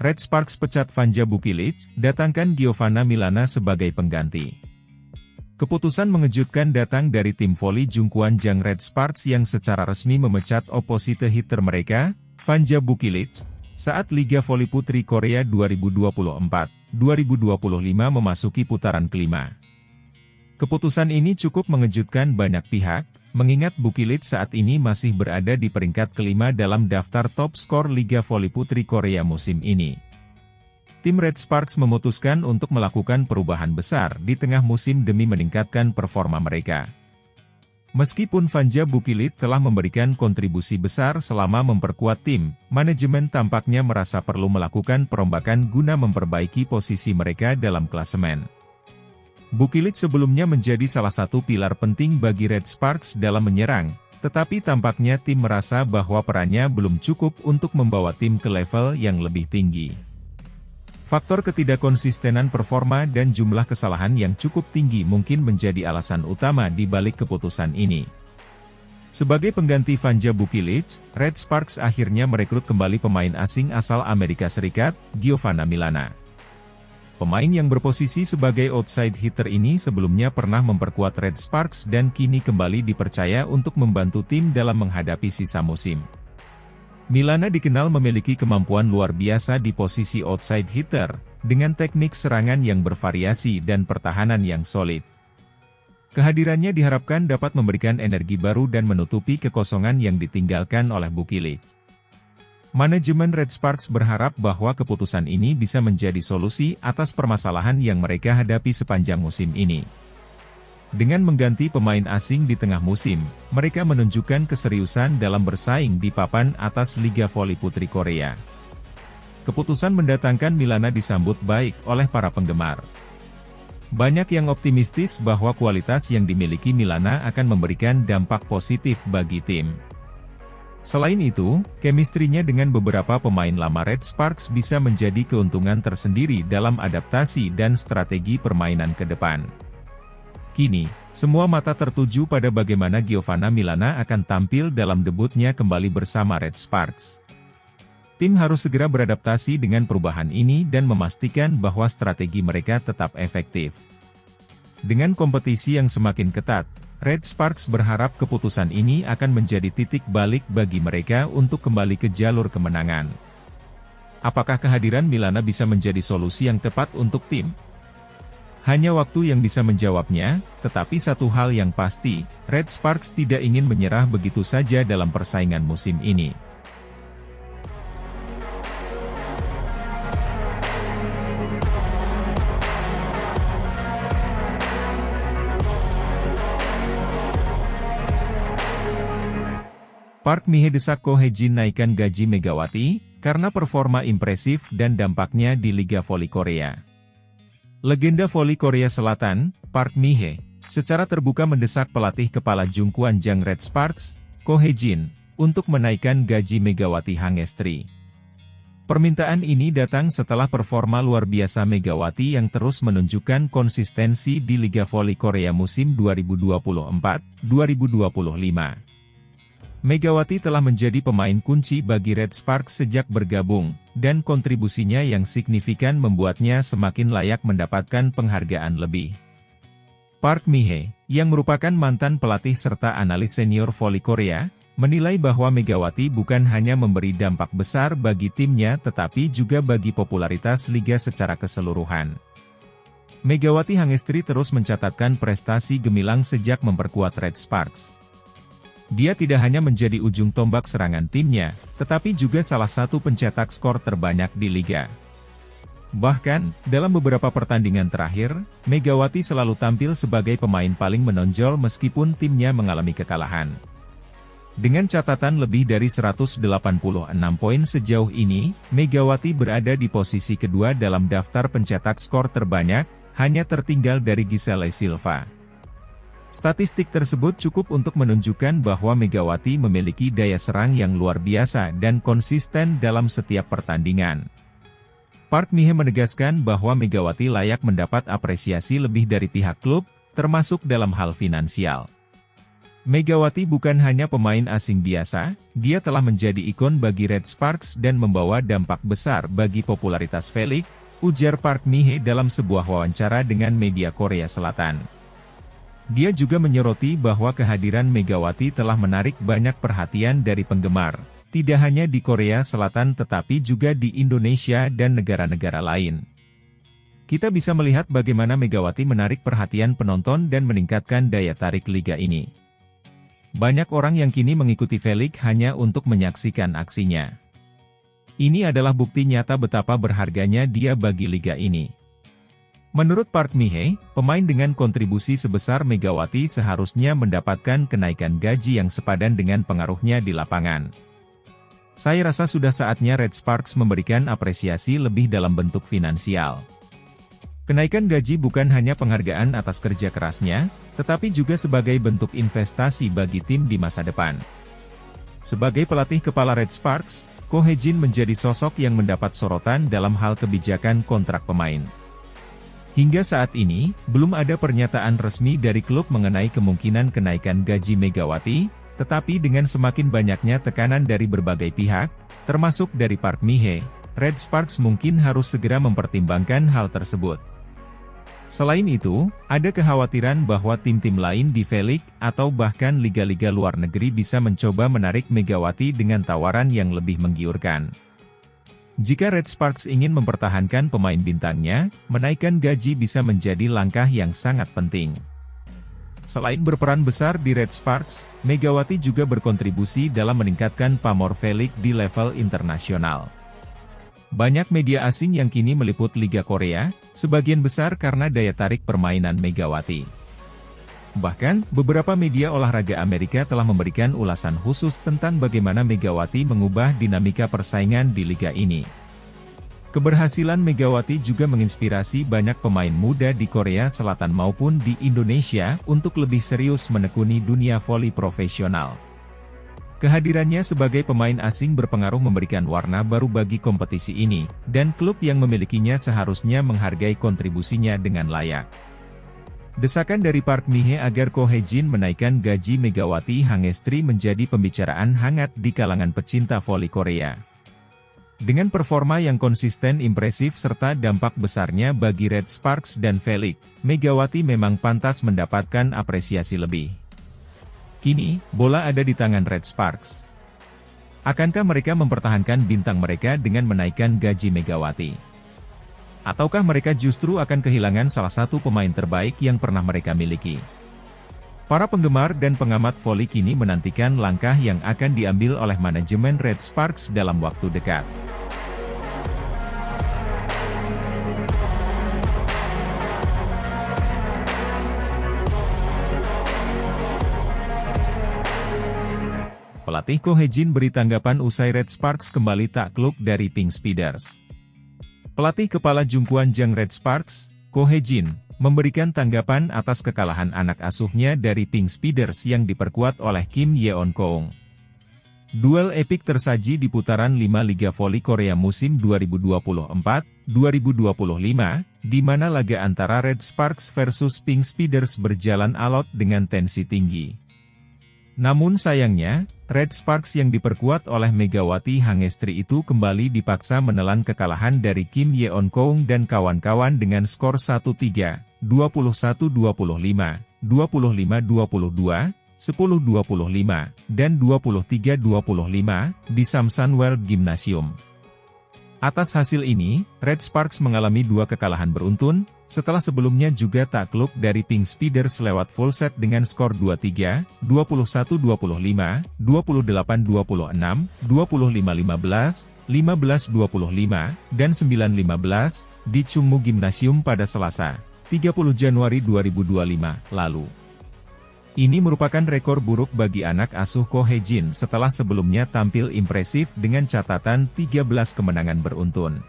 Red Sparks pecat Vanja Bukilic, datangkan Giovanna Milana sebagai pengganti. Keputusan mengejutkan datang dari tim voli Jungkwan-Jang Red Sparks yang secara resmi memecat opposite hitter mereka, Vanja Bukilic, saat Liga Voli Putri Korea 2024-2025 memasuki putaran kelima. Keputusan ini cukup mengejutkan banyak pihak, mengingat Bukilic saat ini masih berada di peringkat kelima dalam daftar top skor Liga Voli Putri Korea musim ini. Tim Red Sparks memutuskan untuk melakukan perubahan besar di tengah musim demi meningkatkan performa mereka. Meskipun Vanja Bukilic telah memberikan kontribusi besar selama memperkuat tim, manajemen tampaknya merasa perlu melakukan perombakan guna memperbaiki posisi mereka dalam klasemen. Bukilic sebelumnya menjadi salah satu pilar penting bagi Red Sparks dalam menyerang, tetapi tampaknya tim merasa bahwa perannya belum cukup untuk membawa tim ke level yang lebih tinggi. Faktor ketidakkonsistenan performa dan jumlah kesalahan yang cukup tinggi mungkin menjadi alasan utama di balik keputusan ini. Sebagai pengganti Vanja Bukilic, Red Sparks akhirnya merekrut kembali pemain asing asal Amerika Serikat, Giovanna Milana. Pemain yang berposisi sebagai outside hitter ini sebelumnya pernah memperkuat Red Sparks dan kini kembali dipercaya untuk membantu tim dalam menghadapi sisa musim. Milana dikenal memiliki kemampuan luar biasa di posisi outside hitter, dengan teknik serangan yang bervariasi dan pertahanan yang solid. Kehadirannya diharapkan dapat memberikan energi baru dan menutupi kekosongan yang ditinggalkan oleh Bukilic. Manajemen Red Sparks berharap bahwa keputusan ini bisa menjadi solusi atas permasalahan yang mereka hadapi sepanjang musim ini. Dengan mengganti pemain asing di tengah musim, mereka menunjukkan keseriusan dalam bersaing di papan atas Liga Voli Putri Korea. Keputusan mendatangkan Milana disambut baik oleh para penggemar. Banyak yang optimistis bahwa kualitas yang dimiliki Milana akan memberikan dampak positif bagi tim. Selain itu, chemistry-nya dengan beberapa pemain lama Red Sparks bisa menjadi keuntungan tersendiri dalam adaptasi dan strategi permainan ke depan. Kini, semua mata tertuju pada bagaimana Giovanna Milana akan tampil dalam debutnya kembali bersama Red Sparks. Tim harus segera beradaptasi dengan perubahan ini dan memastikan bahwa strategi mereka tetap efektif. Dengan kompetisi yang semakin ketat, Red Sparks berharap keputusan ini akan menjadi titik balik bagi mereka untuk kembali ke jalur kemenangan. Apakah kehadiran Milana bisa menjadi solusi yang tepat untuk tim? Hanya waktu yang bisa menjawabnya, tetapi satu hal yang pasti, Red Sparks tidak ingin menyerah begitu saja dalam persaingan musim ini. Park Mi-hye desak Ko Hae-jin naikkan gaji Megawati, karena performa impresif dan dampaknya di Liga Voli Korea. Legenda voli Korea Selatan, Park Mi-hye, secara terbuka mendesak pelatih kepala Jungkwan-Jang Red Sparks, Ko Hae-jin, untuk menaikkan gaji Megawati Hangestri. Permintaan ini datang setelah performa luar biasa Megawati yang terus menunjukkan konsistensi di Liga Voli Korea musim 2024-2025. Megawati telah menjadi pemain kunci bagi Red Sparks sejak bergabung, dan kontribusinya yang signifikan membuatnya semakin layak mendapatkan penghargaan lebih. Park Mi-hye, yang merupakan mantan pelatih serta analis senior voli Korea, menilai bahwa Megawati bukan hanya memberi dampak besar bagi timnya tetapi juga bagi popularitas liga secara keseluruhan. Megawati Hangestri terus mencatatkan prestasi gemilang sejak memperkuat Red Sparks. Dia tidak hanya menjadi ujung tombak serangan timnya, tetapi juga salah satu pencetak skor terbanyak di liga. Bahkan, dalam beberapa pertandingan terakhir, Megawati selalu tampil sebagai pemain paling menonjol meskipun timnya mengalami kekalahan. Dengan catatan lebih dari 186 poin sejauh ini, Megawati berada di posisi kedua dalam daftar pencetak skor terbanyak, hanya tertinggal dari Giselle Silva. Statistik tersebut cukup untuk menunjukkan bahwa Megawati memiliki daya serang yang luar biasa dan konsisten dalam setiap pertandingan. Park Mi-hye menegaskan bahwa Megawati layak mendapat apresiasi lebih dari pihak klub, termasuk dalam hal finansial. Megawati bukan hanya pemain asing biasa, dia telah menjadi ikon bagi Red Sparks dan membawa dampak besar bagi popularitas Felix, ujar Park Mi-hee dalam sebuah wawancara dengan media Korea Selatan. Dia juga menyoroti bahwa kehadiran Megawati telah menarik banyak perhatian dari penggemar, tidak hanya di Korea Selatan tetapi juga di Indonesia dan negara-negara lain. Kita bisa melihat bagaimana Megawati menarik perhatian penonton dan meningkatkan daya tarik liga ini. Banyak orang yang kini mengikuti Felix hanya untuk menyaksikan aksinya. Ini adalah bukti nyata betapa berharganya dia bagi liga ini. Menurut Park Mi-hee, pemain dengan kontribusi sebesar Megawati seharusnya mendapatkan kenaikan gaji yang sepadan dengan pengaruhnya di lapangan. Saya rasa sudah saatnya Red Sparks memberikan apresiasi lebih dalam bentuk finansial. Kenaikan gaji bukan hanya penghargaan atas kerja kerasnya, tetapi juga sebagai bentuk investasi bagi tim di masa depan. Sebagai pelatih kepala Red Sparks, Ko Hae-jin menjadi sosok yang mendapat sorotan dalam hal kebijakan kontrak pemain. Hingga saat ini, belum ada pernyataan resmi dari klub mengenai kemungkinan kenaikan gaji Megawati, tetapi dengan semakin banyaknya tekanan dari berbagai pihak, termasuk dari Park Mi-hee, Red Sparks mungkin harus segera mempertimbangkan hal tersebut. Selain itu, ada kekhawatiran bahwa tim-tim lain di V-League atau bahkan liga-liga luar negeri bisa mencoba menarik Megawati dengan tawaran yang lebih menggiurkan. Jika Red Sparks ingin mempertahankan pemain bintangnya, menaikkan gaji bisa menjadi langkah yang sangat penting. Selain berperan besar di Red Sparks, Megawati juga berkontribusi dalam meningkatkan pamor V-League di level internasional. Banyak media asing yang kini meliput Liga Korea, sebagian besar karena daya tarik permainan Megawati. Bahkan, beberapa media olahraga Amerika telah memberikan ulasan khusus tentang bagaimana Megawati mengubah dinamika persaingan di liga ini. Keberhasilan Megawati juga menginspirasi banyak pemain muda di Korea Selatan maupun di Indonesia untuk lebih serius menekuni dunia voli profesional. Kehadirannya sebagai pemain asing berpengaruh memberikan warna baru bagi kompetisi ini, dan klub yang memilikinya seharusnya menghargai kontribusinya dengan layak. Desakan dari Park Mi-hee agar Ko Hae-jin menaikkan gaji Megawati Hangestri menjadi pembicaraan hangat di kalangan pecinta voli Korea. Dengan performa yang konsisten impresif serta dampak besarnya bagi Red Sparks dan V-League, Megawati memang pantas mendapatkan apresiasi lebih. Kini, bola ada di tangan Red Sparks. Akankah mereka mempertahankan bintang mereka dengan menaikkan gaji Megawati? Ataukah mereka justru akan kehilangan salah satu pemain terbaik yang pernah mereka miliki? Para penggemar dan pengamat voli kini menantikan langkah yang akan diambil oleh manajemen Red Sparks dalam waktu dekat. Pelatih Ko Hae-jin beri tanggapan usai Red Sparks kembali takluk dari Pink Speeders. Pelatih kepala Jungkwan-jang Red Sparks, Ko Hae-jin, memberikan tanggapan atas kekalahan anak asuhnya dari Pink Speeders yang diperkuat oleh Kim Yeon-keung. Duel epik tersaji di putaran 5 Liga Voli Korea musim 2024-2025, di mana laga antara Red Sparks versus Pink Speeders berjalan alot dengan tensi tinggi. Namun sayangnya, Red Sparks yang diperkuat oleh Megawati Hangestri itu kembali dipaksa menelan kekalahan dari Kim Yeon-keung dan kawan-kawan dengan skor 1-3, 21-25, 25-22, 10-25, dan 23-25, di Samsan World Gymnasium. Atas hasil ini, Red Sparks mengalami 2 kekalahan beruntun, setelah sebelumnya juga takluk dari Pink Speeders lewat full set dengan skor 2-3, 21-25, 28-26, 25-15, 15-25, dan 9-15, di Chungmu Gymnasium pada Selasa, 30 Januari 2025, lalu. Ini merupakan rekor buruk bagi anak asuh Ko Hae-jin setelah sebelumnya tampil impresif dengan catatan 13 kemenangan beruntun.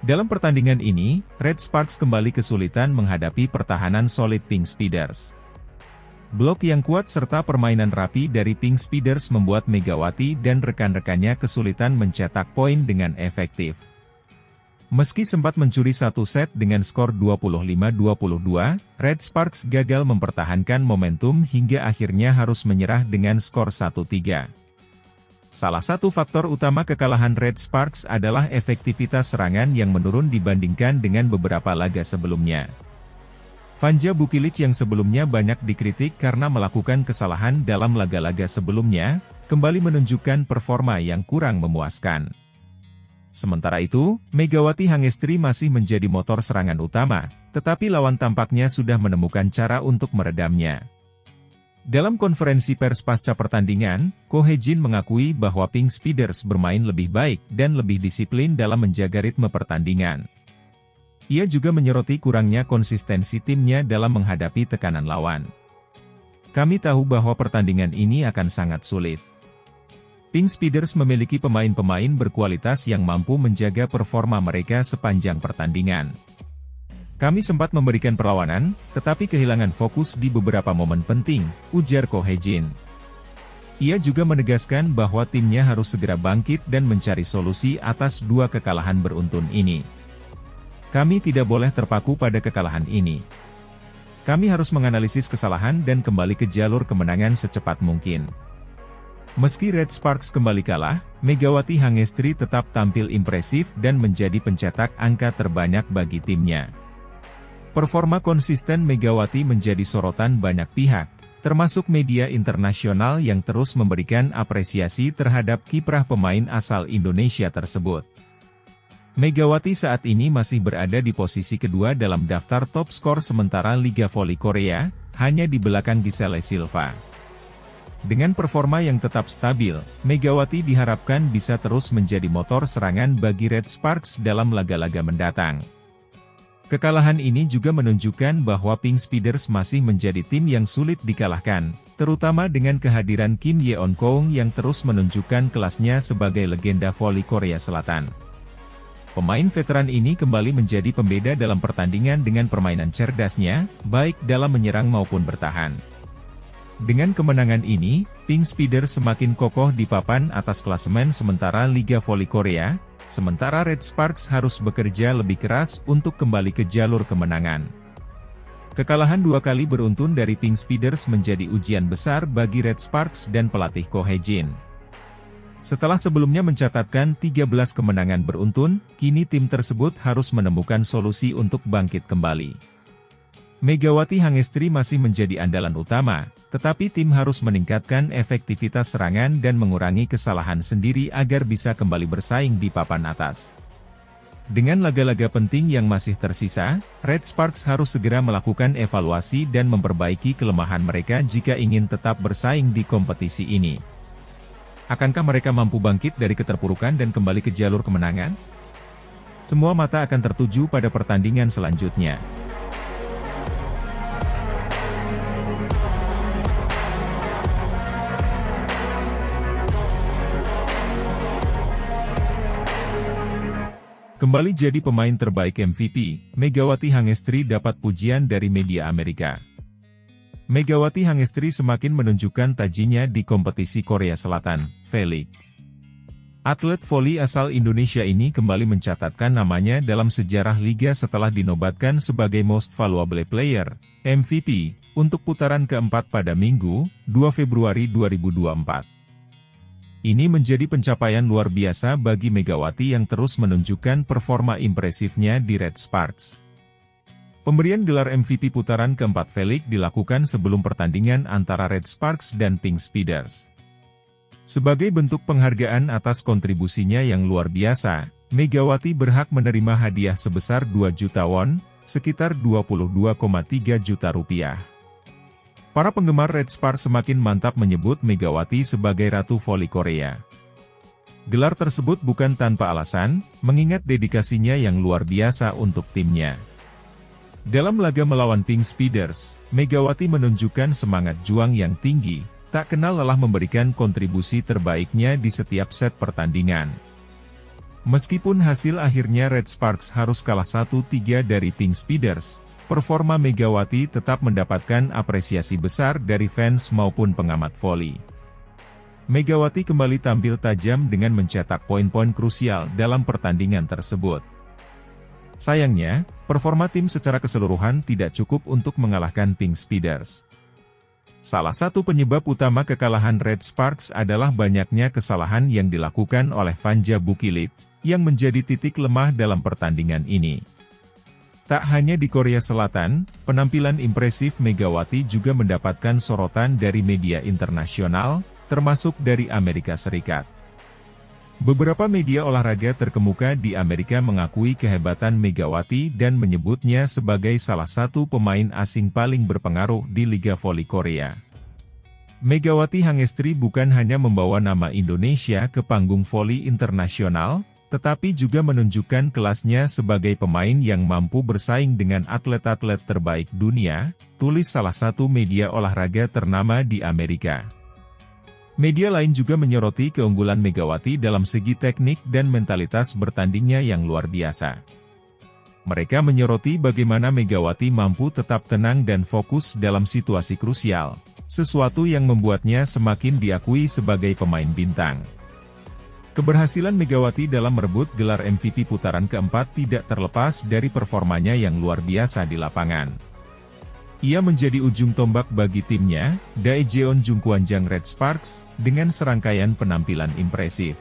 Dalam pertandingan ini, Red Sparks kembali kesulitan menghadapi pertahanan solid Pink Speeders. Blok yang kuat serta permainan rapi dari Pink Speeders membuat Megawati dan rekan-rekannya kesulitan mencetak poin dengan efektif. Meski sempat mencuri satu set dengan skor 25-22, Red Sparks gagal mempertahankan momentum hingga akhirnya harus menyerah dengan skor 1-3. Salah satu faktor utama kekalahan Red Sparks adalah efektivitas serangan yang menurun dibandingkan dengan beberapa laga sebelumnya. Vanja Bukilic yang sebelumnya banyak dikritik karena melakukan kesalahan dalam laga-laga sebelumnya, kembali menunjukkan performa yang kurang memuaskan. Sementara itu, Megawati Hangestri masih menjadi motor serangan utama, tetapi lawan tampaknya sudah menemukan cara untuk meredamnya. Dalam konferensi pers pasca pertandingan, Ko Hye-jin mengakui bahwa Pink Speeders bermain lebih baik dan lebih disiplin dalam menjaga ritme pertandingan. Ia juga menyoroti kurangnya konsistensi timnya dalam menghadapi tekanan lawan. Kami tahu bahwa pertandingan ini akan sangat sulit. Pink Speeders memiliki pemain-pemain berkualitas yang mampu menjaga performa mereka sepanjang pertandingan. Kami sempat memberikan perlawanan, tetapi kehilangan fokus di beberapa momen penting, ujar Ko Hye-jin. Ia juga menegaskan bahwa timnya harus segera bangkit dan mencari solusi atas dua kekalahan beruntun ini. Kami tidak boleh terpaku pada kekalahan ini. Kami harus menganalisis kesalahan dan kembali ke jalur kemenangan secepat mungkin. Meski Red Sparks kembali kalah, Megawati Hangestri tetap tampil impresif dan menjadi pencetak angka terbanyak bagi timnya. Performa konsisten Megawati menjadi sorotan banyak pihak, termasuk media internasional yang terus memberikan apresiasi terhadap kiprah pemain asal Indonesia tersebut. Megawati saat ini masih berada di posisi kedua dalam daftar top skor sementara Liga Voli Korea, hanya di belakang Giselle Silva. Dengan performa yang tetap stabil, Megawati diharapkan bisa terus menjadi motor serangan bagi Red Sparks dalam laga-laga mendatang. Kekalahan ini juga menunjukkan bahwa Pink Speeders masih menjadi tim yang sulit dikalahkan, terutama dengan kehadiran Kim Yeon-kong yang terus menunjukkan kelasnya sebagai legenda voli Korea Selatan. Pemain veteran ini kembali menjadi pembeda dalam pertandingan dengan permainan cerdasnya, baik dalam menyerang maupun bertahan. Dengan kemenangan ini, Pink Speeders semakin kokoh di papan atas klasemen sementara Liga Voli Korea, sementara Red Sparks harus bekerja lebih keras untuk kembali ke jalur kemenangan. Kekalahan dua kali beruntun dari Pink Speeders menjadi ujian besar bagi Red Sparks dan pelatih Ko Hye-jin. Setelah sebelumnya mencatatkan 13 kemenangan beruntun, kini tim tersebut harus menemukan solusi untuk bangkit kembali. Megawati Hangestri masih menjadi andalan utama, tetapi tim harus meningkatkan efektivitas serangan dan mengurangi kesalahan sendiri agar bisa kembali bersaing di papan atas. Dengan laga-laga penting yang masih tersisa, Red Sparks harus segera melakukan evaluasi dan memperbaiki kelemahan mereka jika ingin tetap bersaing di kompetisi ini. Akankah mereka mampu bangkit dari keterpurukan dan kembali ke jalur kemenangan? Semua mata akan tertuju pada pertandingan selanjutnya. Kembali jadi pemain terbaik MVP, Megawati Hangestri dapat pujian dari media Amerika. Megawati Hangestri semakin menunjukkan tajinya di kompetisi Korea Selatan, V-League. Atlet voli asal Indonesia ini kembali mencatatkan namanya dalam sejarah liga setelah dinobatkan sebagai Most Valuable Player, MVP, untuk putaran keempat pada Minggu, 2 Februari 2024. Ini menjadi pencapaian luar biasa bagi Megawati yang terus menunjukkan performa impresifnya di Red Sparks. Pemberian gelar MVP putaran keempat V-League dilakukan sebelum pertandingan antara Red Sparks dan Pink Speeders. Sebagai bentuk penghargaan atas kontribusinya yang luar biasa, Megawati berhak menerima hadiah sebesar 2 juta won, sekitar 22,3 juta rupiah. Para penggemar Red Sparks semakin mantap menyebut Megawati sebagai Ratu Voli Korea. Gelar tersebut bukan tanpa alasan, mengingat dedikasinya yang luar biasa untuk timnya. Dalam laga melawan Pink Speeders, Megawati menunjukkan semangat juang yang tinggi, tak kenal lelah memberikan kontribusi terbaiknya di setiap set pertandingan. Meskipun hasil akhirnya Red Sparks harus kalah 1-3 dari Pink Speeders, performa Megawati tetap mendapatkan apresiasi besar dari fans maupun pengamat voli. Megawati kembali tampil tajam dengan mencetak poin-poin krusial dalam pertandingan tersebut. Sayangnya, performa tim secara keseluruhan tidak cukup untuk mengalahkan Pink Speeders. Salah satu penyebab utama kekalahan Red Sparks adalah banyaknya kesalahan yang dilakukan oleh Vanja Bukilic, yang menjadi titik lemah dalam pertandingan ini. Tak hanya di Korea Selatan, penampilan impresif Megawati juga mendapatkan sorotan dari media internasional, termasuk dari Amerika Serikat. Beberapa media olahraga terkemuka di Amerika mengakui kehebatan Megawati dan menyebutnya sebagai salah satu pemain asing paling berpengaruh di Liga Voli Korea. Megawati Hangestri bukan hanya membawa nama Indonesia ke panggung voli internasional, tetapi juga menunjukkan kelasnya sebagai pemain yang mampu bersaing dengan atlet-atlet terbaik dunia, tulis salah satu media olahraga ternama di Amerika. Media lain juga menyoroti keunggulan Megawati dalam segi teknik dan mentalitas bertandingnya yang luar biasa. Mereka menyoroti bagaimana Megawati mampu tetap tenang dan fokus dalam situasi krusial, sesuatu yang membuatnya semakin diakui sebagai pemain bintang. Keberhasilan Megawati dalam merebut gelar MVP putaran keempat tidak terlepas dari performanya yang luar biasa di lapangan. Ia menjadi ujung tombak bagi timnya, Daejeon Jungkwanjang Red Sparks, dengan serangkaian penampilan impresif.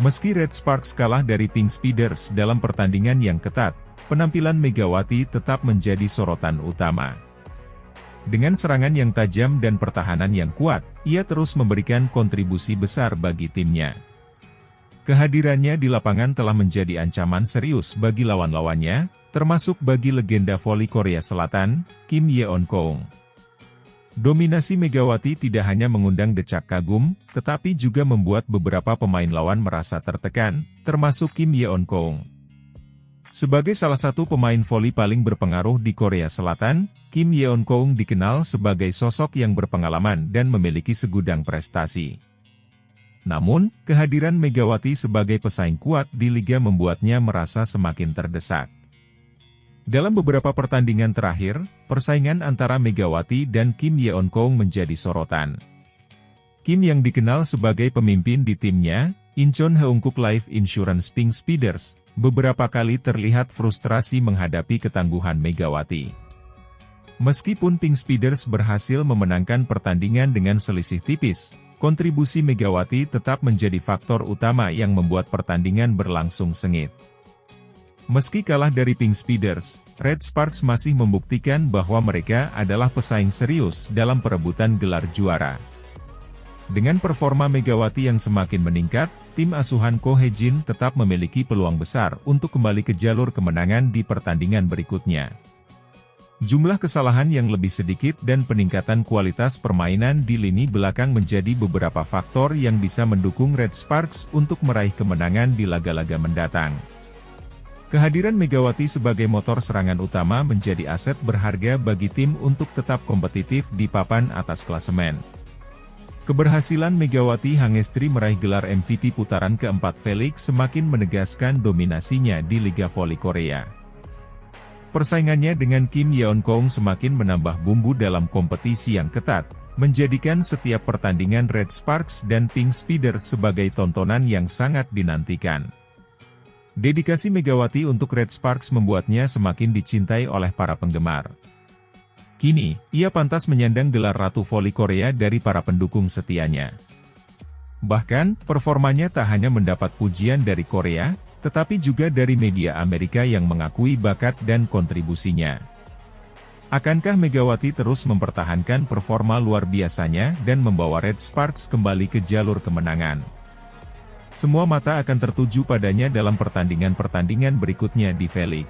Meski Red Sparks kalah dari Pink Speeders dalam pertandingan yang ketat, penampilan Megawati tetap menjadi sorotan utama. Dengan serangan yang tajam dan pertahanan yang kuat, ia terus memberikan kontribusi besar bagi timnya. Kehadirannya di lapangan telah menjadi ancaman serius bagi lawan-lawannya, termasuk bagi legenda voli Korea Selatan, Kim Yeon-keung. Dominasi Megawati tidak hanya mengundang decak kagum, tetapi juga membuat beberapa pemain lawan merasa tertekan, termasuk Kim Yeon-keung. Sebagai salah satu pemain voli paling berpengaruh di Korea Selatan, Kim Yeon-keung dikenal sebagai sosok yang berpengalaman dan memiliki segudang prestasi. Namun, kehadiran Megawati sebagai pesaing kuat di liga membuatnya merasa semakin terdesak. Dalam beberapa pertandingan terakhir, persaingan antara Megawati dan Kim Yeon-keung menjadi sorotan. Kim yang dikenal sebagai pemimpin di timnya, Incheon Heungkuk Life Insurance Pink Speeders, beberapa kali terlihat frustrasi menghadapi ketangguhan Megawati. Meskipun Pink Speeders berhasil memenangkan pertandingan dengan selisih tipis, kontribusi Megawati tetap menjadi faktor utama yang membuat pertandingan berlangsung sengit. Meski kalah dari Pink Speeders, Red Sparks masih membuktikan bahwa mereka adalah pesaing serius dalam perebutan gelar juara. Dengan performa Megawati yang semakin meningkat, tim asuhan Ko Hae-jin tetap memiliki peluang besar untuk kembali ke jalur kemenangan di pertandingan berikutnya. Jumlah kesalahan yang lebih sedikit dan peningkatan kualitas permainan di lini belakang menjadi beberapa faktor yang bisa mendukung Red Sparks untuk meraih kemenangan di laga-laga mendatang. Kehadiran Megawati sebagai motor serangan utama menjadi aset berharga bagi tim untuk tetap kompetitif di papan atas klasemen. Keberhasilan Megawati Hangestri meraih gelar MVP putaran keempat Felix semakin menegaskan dominasinya di Liga Voli Korea. Persaingannya dengan Kim Yeon-keung semakin menambah bumbu dalam kompetisi yang ketat, menjadikan setiap pertandingan Red Sparks dan Pink Speeders sebagai tontonan yang sangat dinantikan. Dedikasi Megawati untuk Red Sparks membuatnya semakin dicintai oleh para penggemar. Kini, ia pantas menyandang gelar Ratu Voli Korea dari para pendukung setianya. Bahkan, performanya tak hanya mendapat pujian dari Korea, tetapi juga dari media Amerika yang mengakui bakat dan kontribusinya. Akankah Megawati terus mempertahankan performa luar biasanya dan membawa Red Sparks kembali ke jalur kemenangan? Semua mata akan tertuju padanya dalam pertandingan-pertandingan berikutnya di V-League.